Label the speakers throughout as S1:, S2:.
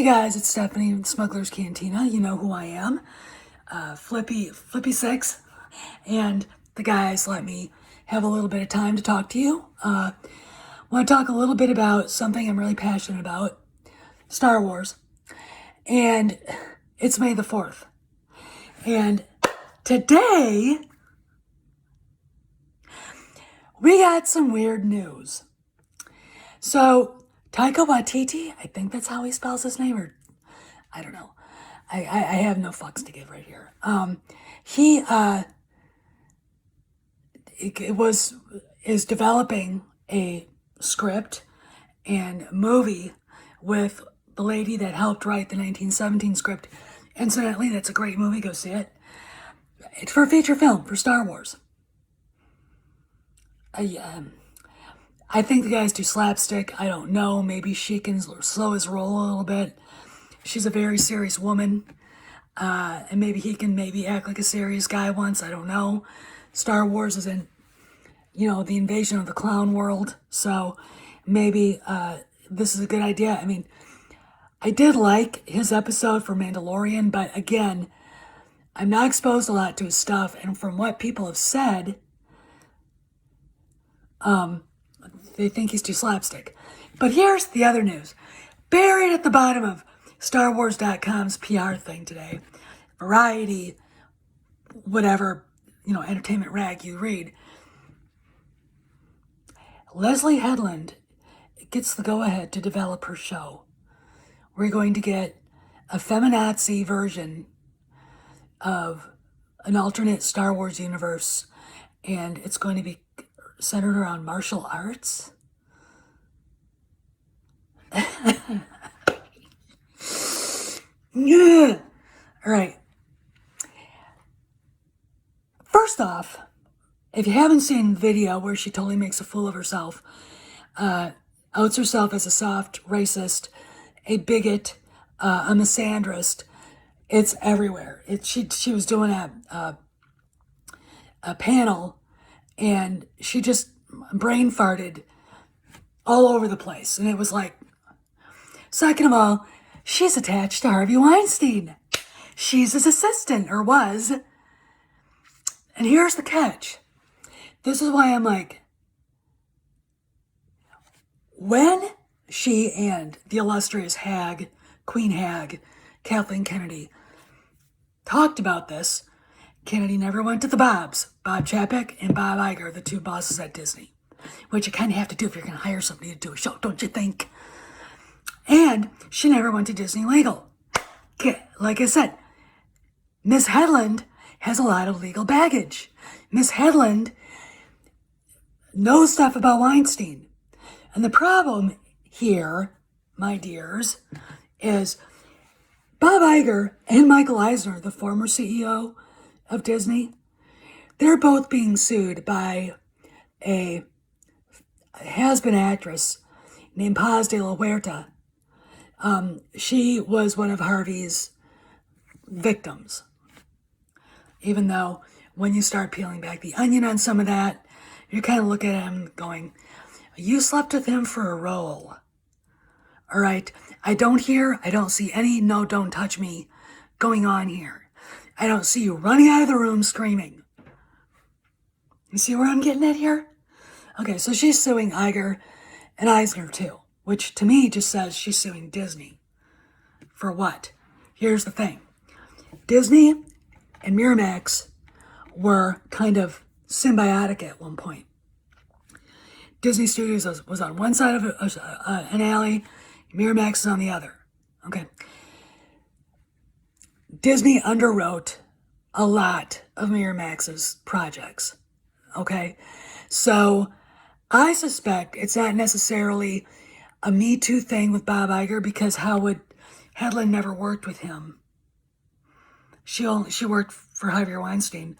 S1: Hey guys, it's Stephanie with Smuggler's Cantina. You know who I am, Flippy 6, and the guys let me have a little bit of time to talk to you. Want to talk a little bit about something I'm really passionate about, Star Wars, and it's May the 4th. And today, we got some weird news. So, Taika Waititi, I think that's how he spells his name, or I don't know. I have no fucks to give right here. He is developing a script and movie with the lady that helped write the 1917 script. Incidentally, that's a great movie. Go see it. It's for a feature film for Star Wars. I think the guy's too slapstick. I don't know. Maybe she can slow his roll a little bit. She's a very serious woman. And maybe he can act like a serious guy once. I don't know. Star Wars is in, the invasion of the clown world. So maybe this is a good idea. I mean, I did like his episode for Mandalorian, but again, I'm not exposed a lot to his stuff. And from what people have said, they think he's too slapstick. But here's the other news. Buried at the bottom of StarWars.com's PR thing today, Variety, whatever, entertainment rag you read, Leslie Headland gets the go-ahead to develop her show. We're going to get a feminazi version of an alternate Star Wars universe, and it's going to be centered around martial arts. Yeah. All right. First off, if you haven't seen the video where she totally makes a fool of herself, outs herself as a soft racist, a bigot, a misandrist, it's everywhere. She was doing a panel, and she just brain farted all over the place. And it was like, second of all, she's attached to Harvey Weinstein. She's his assistant, or was. And here's the catch. This is why I'm like, when she and the illustrious hag, Queen Hag, Kathleen Kennedy, talked about this, Kennedy never went to the Bobs, Bob Chapek and Bob Iger, the two bosses at Disney, which you kind of have to do if you're going to hire somebody to do a show, don't you think? And she never went to Disney Legal. Like I said, Miss Headland has a lot of legal baggage. Miss Headland knows stuff about Weinstein. And the problem here, my dears, is Bob Iger and Michael Eisner, the former CEO of Disney, they're both being sued by a has-been actress named Paz de la Huerta. She was one of Harvey's victims. Even though when you start peeling back the onion on some of that, you kind of look at him going, you slept with him for a role. All right. I don't see any no, don't touch me going on here. I don't see you running out of the room screaming. You see where I'm getting at here? Okay, so she's suing Iger and Eisner too, which to me just says she's suing Disney. For what? Here's the thing. Disney and Miramax were kind of symbiotic at one point. Disney Studios was on one side of an alley, Miramax is on the other. Okay. Disney underwrote a lot of Miramax's projects. Okay. So I suspect it's not necessarily a Me Too thing with Bob Iger, because Headland never worked with him. She worked for Harvey Weinstein,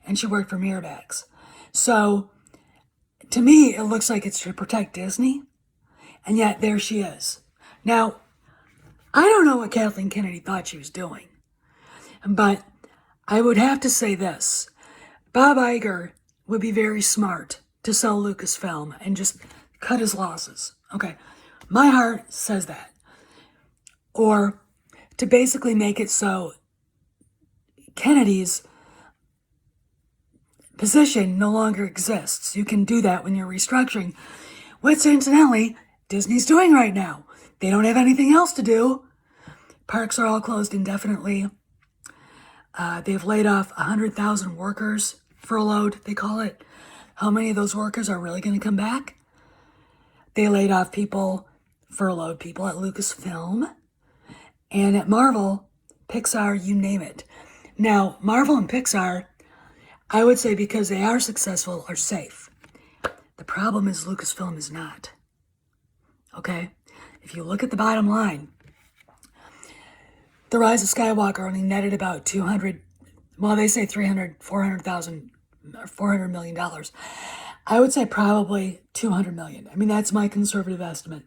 S1: and she worked for Miramax. So to me, it looks like it's to protect Disney, and yet there she is. Now, I don't know what Kathleen Kennedy thought she was doing, but I would have to say this. Bob Iger would be very smart to sell Lucasfilm and just cut his losses. Okay, my heart says that. or to basically make it so Kennedy's position no longer exists. You can do that when you're restructuring, which incidentally, Disney's doing right now. They don't have anything else to do. Parks are all closed indefinitely. They've laid off 100,000 workers, furloughed, they call it. How many of those workers are really going to come back? They laid off people, furloughed people at Lucasfilm and at Marvel, Pixar, you name it. Now, Marvel and Pixar, I would say because they are successful, are safe. The problem is Lucasfilm is not. Okay? If you look at the bottom line, The Rise of Skywalker only netted about 200, well, they say 400,000, $400 million. I would say probably 200 million. I mean, that's my conservative estimate.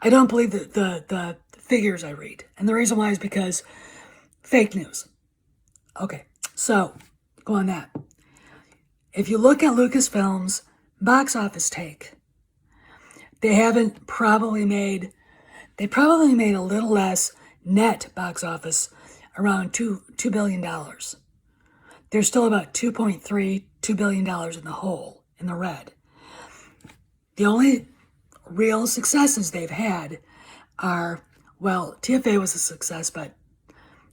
S1: I don't believe the figures I read. And the reason why is because fake news. Okay, so go on that. If you look at Lucasfilm's box office take, they probably made a little less net box office, around $2 billion. There's still about $2 billion in the hole, in the red. The only real successes they've had are, well, TFA was a success, but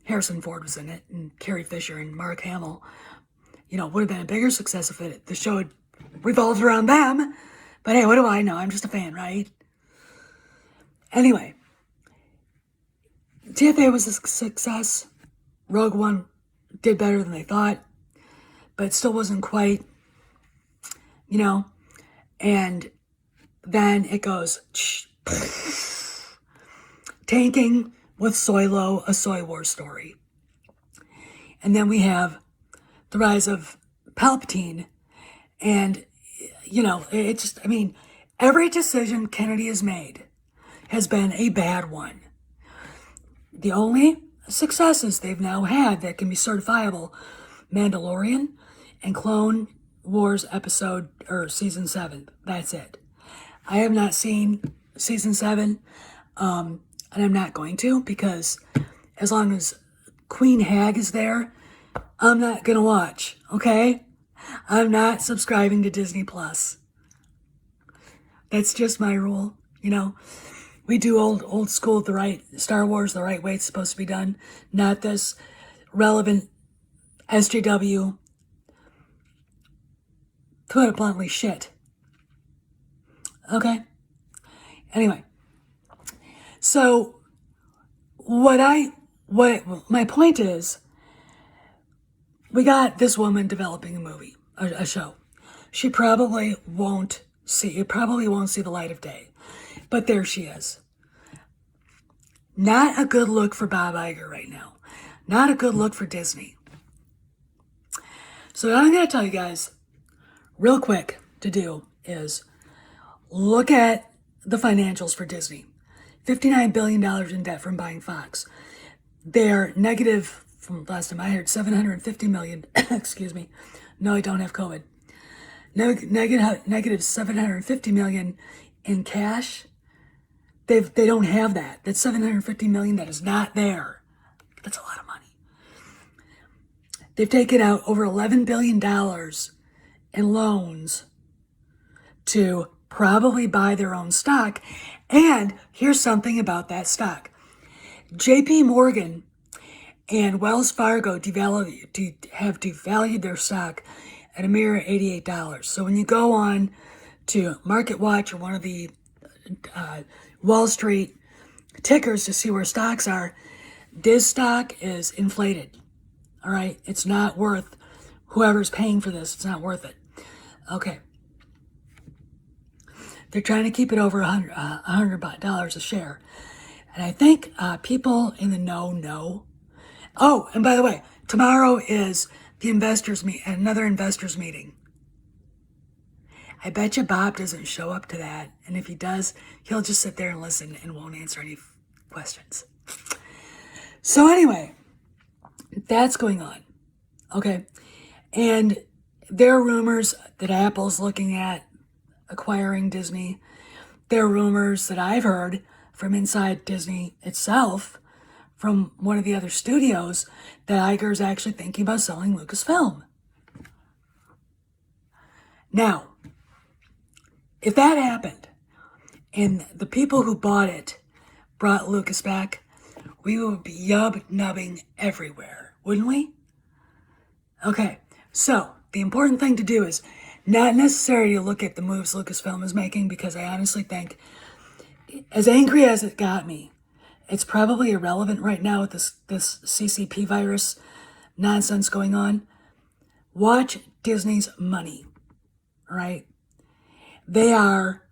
S1: Harrison Ford was in it, and Carrie Fisher and Mark Hamill. You know, would have been a bigger success if the show had revolved around them. But hey, what do I know? I'm just a fan, right? Anyway, TFA was a success. Rogue One did better than they thought, but it still wasn't quite, you know. And then it goes tanking with Solo, a Soy War story. And then we have the rise of Palpatine. And, you know, it just, I mean, every decision Kennedy has made has been a bad one. The only successes they've now had that can be certifiable, Mandalorian and Clone Wars season 7. That's it. I have not seen season 7, and I'm not going to, because as long as Queen Hag is there, I'm not gonna watch, okay? I'm not subscribing to Disney Plus. That's just my rule, you know. We do old school Star Wars the right way it's supposed to be done, not this relevant SJW, to put it bluntly, shit. Okay? Anyway. So, my point is, we got this woman developing a movie, a show. She probably won't see the light of day. But there she is. Not a good look for Bob Iger right now. Not a good look for Disney. So what I'm going to tell you guys real quick to do is look at the financials for Disney. $59 billion in debt from buying Fox. They're negative, from last time I heard, $750 million. Excuse me. No, I don't have COVID. Negative $750 million in cash. They don't have that. That's $750 million that is not there. That's a lot of money. They've taken out over $11 billion in loans to probably buy their own stock. And here's something about that stock. JP Morgan and Wells Fargo have devalued their stock at a mere $88. So when you go on to Market Watch or one of the Wall Street tickers to see where stocks are, this stock is inflated. All right? It's not worth, whoever's paying for this, it's not worth it. Okay. They're trying to keep it over $100 a share. And I think people in the know. Oh, and by the way, tomorrow is the another investors meeting. I bet you Bob doesn't show up to that. And if he does, he'll just sit there and listen and won't answer any questions. So anyway, that's going on. Okay. And there are rumors that Apple's looking at acquiring Disney. There are rumors that I've heard from inside Disney itself, from one of the other studios, that Iger is actually thinking about selling Lucasfilm. Now, if that happened, and the people who bought it brought Lucas back, we would be yub-nubbing everywhere, wouldn't we? Okay, so the important thing to do is not necessarily to look at the moves Lucasfilm is making, because I honestly think, as angry as it got me, it's probably irrelevant right now with this CCP virus nonsense going on. Watch Disney's money, all right? They are,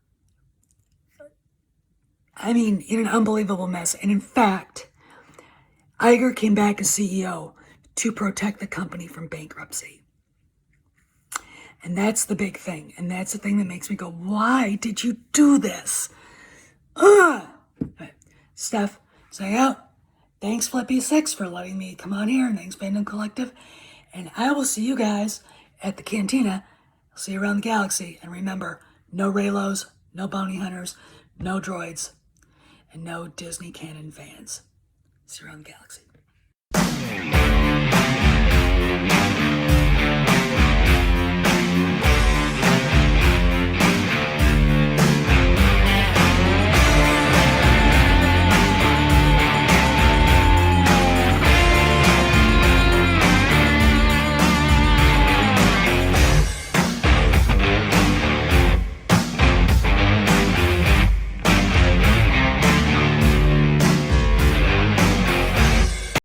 S1: in an unbelievable mess. And in fact, Iger came back as CEO to protect the company from bankruptcy. And that's the big thing. And that's the thing that makes me go, why did you do this? Ugh! Steph, say out. Thanks, Flippy6, for letting me come on here. And thanks, Fandom Collective. And I will see you guys at the Cantina. I'll see you around the galaxy. And remember, no Raylos, no bounty hunters, no droids, and no Disney canon fans. See you around the galaxy.